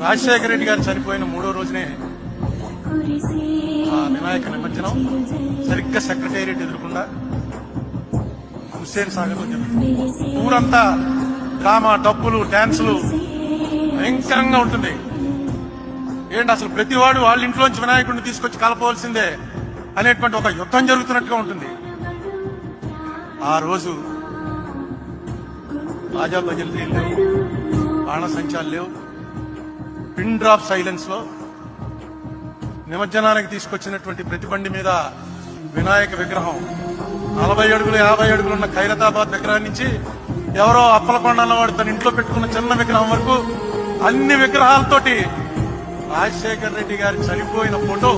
రాజశేఖర రెడ్డి గారు చనిపోయిన 3వ రోజునే వినాయక నిమజ్జనం సరిగ్గా సెక్రటేరియట్ ఎదురుకుండా హుస్సేన్ సాగర్ లో జరుగుతుంది. ఊరంతా డ్రామా, డబ్బులు, డాన్సులు భయంకరంగా ఉంటుంది. ఏంటి అసలు ప్రతివాడు వాళ్ళ ఇంట్లోంచి వినాయకుడిని తీసుకొచ్చి కలపవలసిందే అనేటువంటి ఒక యుద్ధం జరుగుతున్నట్టుగా ఉంటుంది. ఆ రోజు బాజా భజనలు లేవు, బాణసంచాలు లేవు. పిన్ డ్రాప్ సైలెన్స్ లో నిమజ్జనానికి తీసుకొచ్చినటువంటి ప్రతి బండి మీద వినాయక విగ్రహం 40 అడుగులు 50 అడుగులు ఉన్న ఖైరతాబాద్ విగ్రహం నుంచి ఎవరో అప్పలకొండ అన్నవాడు తన ఇంట్లో పెట్టుకున్న చిన్న విగ్రహం వరకు అన్ని విగ్రహాలతోటి రాజశేఖర రెడ్డి గారి చనిపోయిన ఫోటో,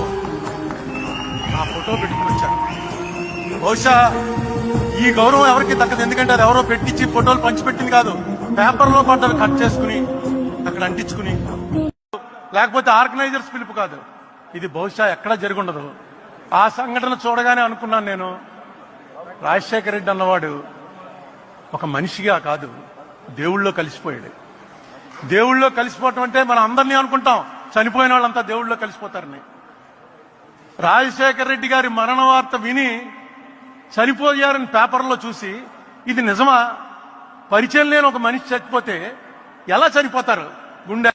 ఆ ఫోటో పెట్టుకుని వచ్చారు. బహుశా ఈ గౌరవం ఎవరికి దక్కదు. ఎందుకంటే అది ఎవరో పెట్టించి ఫోటోలు పంచిపెట్టింది కాదు, పేపర్లో పడ్డలు కట్ చేసుకుని అక్కడ అంటించుకుని, లేకపోతే ఆర్గనైజర్స్ పిలుపు కాదు. ఇది బహుశా ఎక్కడా జరుగుండదు. ఆ సంఘటన చూడగానే అనుకున్నాను నేను, రాజశేఖర రెడ్డి అన్నవాడు ఒక మనిషిగా కాదు, దేవుళ్ళో కలిసిపోయాడు. దేవుళ్ళో కలిసిపోవటం అంటే మనం అందరినీ అనుకుంటాం చనిపోయిన వాళ్ళంతా దేవుళ్ళో కలిసిపోతారని. రాజశేఖర రెడ్డి గారి మరణ వార్త విని చనిపోయారని పేపర్లో చూసి ఇది నిజమా, పరిచయం లేని ఒక మనిషి చచ్చిపోతే ఎలా చనిపోతారు? గుండె